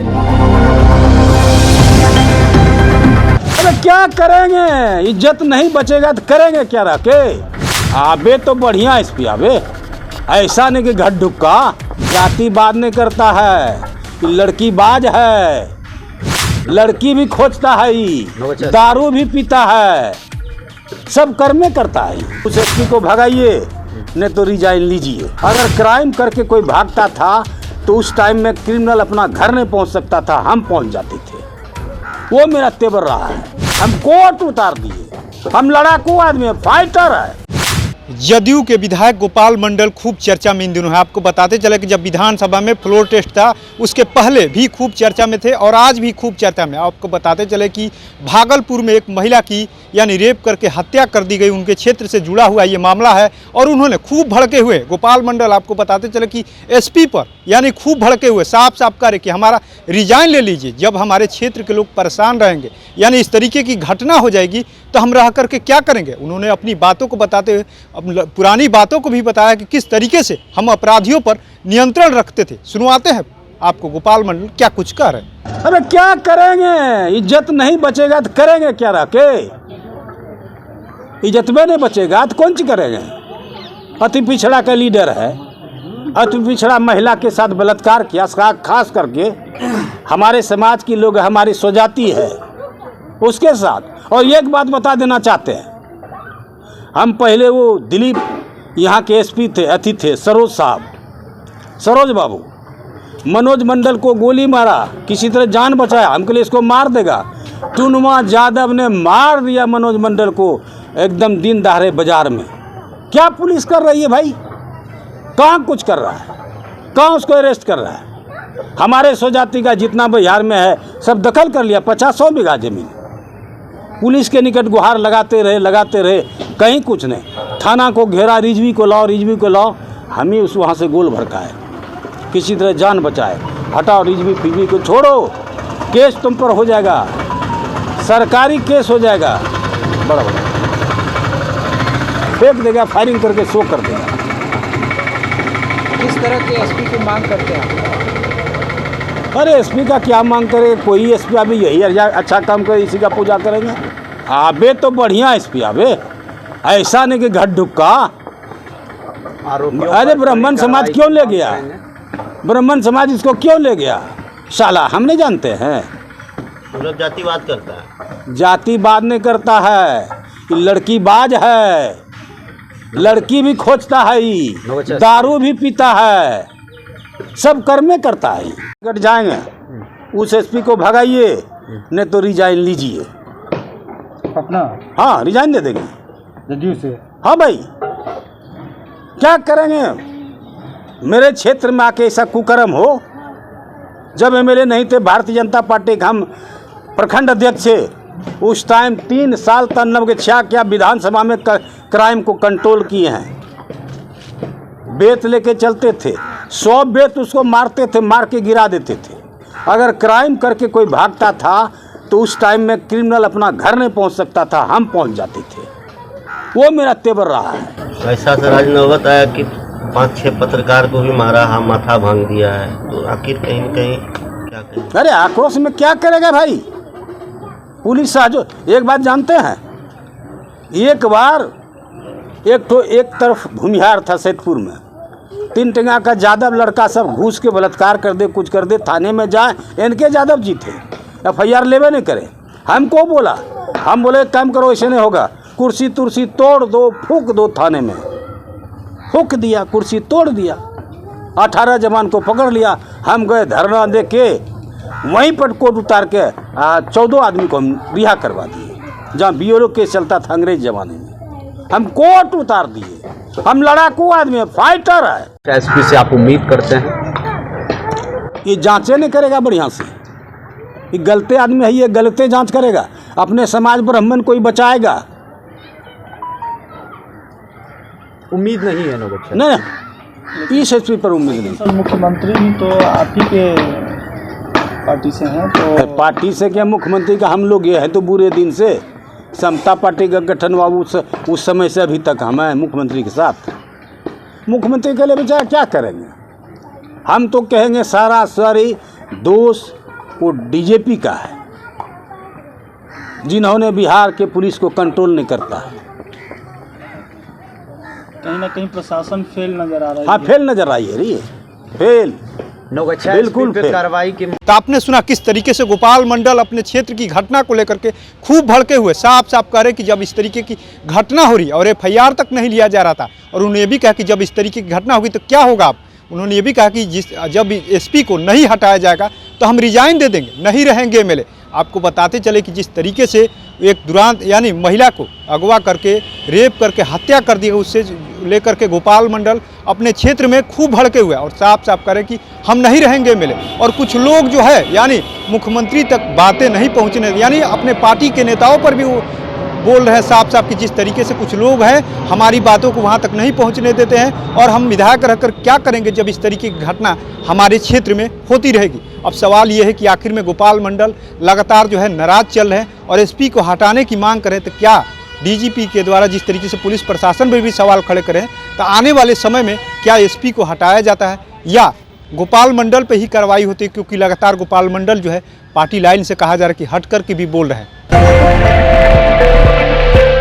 अरे क्या करेंगे, इज्जत नहीं बचेगा तो करेंगे क्या रखे। आबे तो बढ़िया एसपी आबे, ऐसा नहीं कि घट ढुक्का जातिवाद नहीं करता है, लड़की बाज है, लड़की भी खोजता है, दारू भी पीता है, सब कर्मे करता है। उस एसपी को भगाइए नहीं तो रिजाइन लीजिए। अगर क्राइम करके कोई भागता था तो उस टाइम में क्रिमिनल अपना घर नहीं पहुंच सकता था, हम पहुंच जाते थे। वो मेरा तेवर रहा है, हम कोर्ट उतार दिए, हम लड़ाकू आदमी है, फाइटर है। जदयू के विधायक गोपाल मंडल खूब चर्चा में इन दिनों है। आपको बताते चले कि जब विधानसभा में फ्लोर टेस्ट था उसके पहले भी खूब चर्चा में थे और आज भी खूब चर्चा में। आपको बताते चले कि भागलपुर में एक महिला की यानी रेप करके हत्या कर दी गई, उनके क्षेत्र से जुड़ा हुआ ये मामला है और उन्होंने खूब भड़के हुए गोपाल मंडल, आपको बताते चले कि एसपी पर यानी खूब भड़के हुए साफ साफ कह रहे कि हमारा रिजाइन ले लीजिए। जब हमारे क्षेत्र के लोग परेशान रहेंगे यानी इस तरीके की घटना हो जाएगी तो हम रह करके क्या करेंगे। उन्होंने अपनी बातों को बताते हुए पुरानी बातों को भी बताया कि किस तरीके से हम अपराधियों पर नियंत्रण रखते थे। सुनवाते हैं आपको गोपाल मंडल क्या कुछ कह रहे हैं। अरे क्या करेंगे, इज्जत नहीं बचेगा तो करेंगे क्या रखे। इज्जत में नहीं बचेगा तो कौन सी करेंगे। अति पिछड़ा का लीडर है, अति पिछड़ा महिला के साथ बलात्कार किया, खास करके हमारे समाज की लोग, हमारी स्वजाति है उसके साथ। और एक बात बता देना चाहते हैं, हम पहले वो दिलीप यहाँ के एसपी थे, अति थे सरोज साहब, सरोज बाबू, मनोज मंडल को गोली मारा, किसी तरह जान बचाया, हमके लिए इसको मार देगा। टुनमा यादव ने मार दिया मनोज मंडल को एकदम दिन दहाड़े बाजार में। क्या पुलिस कर रही है भाई, कहाँ कुछ कर रहा है, कहाँ उसको अरेस्ट कर रहा है। हमारे स्वजाति का जितना बिहार में है सब दखल कर लिया, 50-100 बीघा जमीन। पुलिस के निकट गुहार लगाते रहे, कहीं कुछ नहीं। थाना को घेरा, रिजवी को लाओ, हम ही उस वहाँ से गोल भड़काए, किसी तरह जान बचाए। हटाओ रिजवी फिजवी को छोड़ो, केस तुम पर हो जाएगा, सरकारी केस हो जाएगा, बड़ा फेंक देगा, फायरिंग करके शो कर देगा। किस तरह के एसपी की मांग करते हैं? अरे एसपी का क्या मांग करे, कोई एसपी अभी यही अच्छा काम करे, इसी का पूजा करेंगे। आबे तो बढ़िया एसपी आबे, ऐसा नहीं कि घट ढुक्का। अरे ब्राह्मण समाज क्यों ले गया, ब्राह्मण समाज इसको क्यों ले गया साला, हम नहीं जानते हैं। जातिवाद करता है, जातिवाद नहीं करता है, लड़की बाज है, लड़की भी खोजता है, दारू भी पीता है, सब कर्मे करता है। कट जाएंगे, उस एसपी को भगाइए नहीं तो रिजाइन लीजिए अपना। हाँ रिजाइन दे देंगे जदयू से। हाँ भाई क्या करेंगे, मेरे क्षेत्र में आके ऐसा कुकर्म हो। जब एमएलए नहीं थे भारतीय जनता पार्टी के हम प्रखंड अध्यक्ष थे, उस टाइम 3 साल तक के क्या विधानसभा में क्राइम को कंट्रोल किए हैं। बेत लेके चलते थे, 100 बेत उसको मारते थे, मार के गिरा देते थे। अगर क्राइम करके कोई भागता था तो उस टाइम में क्रिमिनल अपना घर नहीं पहुंच सकता था, हम पहुंच जाते थे। वो मेरा तेवर रहा है। ऐसा सर आज नौबत आया कि 5-6 पत्रकार को भी मारा है, माथा भांग दिया है, तो आखिर कहीं न कहीं क्या करें। अरे आक्रोश में क्या करेगा भाई, पुलिस साजो। एक बात जानते हैं, एक बार एक तरफ भूमिहार था सैदपुर में, 3 टंगा का यादव लड़का सब घूस के बलात्कार कर दे, कुछ कर दे, थाने में जाए, इनके यादव जी थे, FIR लेवे नहीं करे। हमको बोला, हम बोले काम करो, ऐसे नहीं होगा, कुर्सी तुर्सी तोड़ दो, फूंक दो थाने में। फूंक दिया, कुर्सी तोड़ दिया, 18 जवान को पकड़ लिया। हम गए धरना दे के, वहीं पर कोर्ट उतार के 14 आदमी को हम रिहा करवा दिए, जहाँ BLO केस चलता था अंग्रेज जमाने में, हम कोर्ट उतार दिए। हम लड़ाकू आदमी है, फाइटर है। एसपी से आप उम्मीद करते हैं? ये जांचे नहीं करेगा बढ़िया से, ये गलते आदमी है, ये गलते जांच करेगा, अपने समाज ब्राह्मण को ही बचाएगा। उम्मीद नहीं है नौबत से? नहीं, इस एसपी पर उम्मीद नहीं। मुख्यमंत्री भी तो आप ही के पार्टी से हैं, तो पार्टी से क्या, मुख्यमंत्री का हम लोग ये है तो बुरे दिन से। समता पार्टी का गठन हुआ उस समय से अभी तक हम हैं मुख्यमंत्री के साथ। मुख्यमंत्री के लिए बेचारा क्या करेंगे, हम तो कहेंगे सारा सारी दोष वो डीजीपी का है, जिन्होंने बिहार के पुलिस को कंट्रोल नहीं करता है। कहीं ना कहीं प्रशासन फेल नजर आ रहा है। हाँ, फेल नजर आई है रही, फेल, नौगछा बिल्कुल पे फेल। कार्रवाई के तो आपने सुना किस तरीके से गोपाल मंडल अपने क्षेत्र की घटना को लेकर के खूब भड़के हुए, साफ साफ कह रहे कि जब इस तरीके की घटना हो रही और एफआईआर तक नहीं लिया जा रहा था, और उन्होंने ये भी कहा कि जब इस तरीके की घटना होगी तो क्या होगा। आप उन्होंने ये भी कहा कि जब एसपी को नहीं हटाया जाएगा तो हम रिजाइन दे देंगे, नहीं रहेंगे एमएलए। आपको बताते चले कि जिस तरीके से एक दुरांत यानी महिला को अगवा करके रेप करके हत्या कर दिया, उससे लेकर के गोपाल मंडल अपने क्षेत्र में खूब भड़के हुए और साफ साफ करें कि हम नहीं रहेंगे एमएलए। और कुछ लोग जो है यानी मुख्यमंत्री तक बातें नहीं पहुंचने, यानी अपने पार्टी के नेताओं पर भी वो बोल रहे हैं साफ साफ कि जिस तरीके से कुछ लोग हैं हमारी बातों को वहां तक नहीं पहुंचने देते हैं, और हम विधायक रहकर क्या करेंगे जब इस तरीके की घटना हमारे क्षेत्र में होती रहेगी। अब सवाल ये है कि आखिर में गोपाल मंडल लगातार जो है नाराज चल रहे हैं और एसपी को हटाने की मांग करें, तो क्या डीजीपी के द्वारा जिस तरीके से पुलिस प्रशासन पर भी सवाल खड़े करें, तो आने वाले समय में क्या एसपी को हटाया जाता है या गोपाल मंडल पे ही कार्रवाई होती है, क्योंकि लगातार गोपाल मंडल जो है पार्टी लाइन से कहा जा रहा है कि हट कर के भी बोल रहे हैं।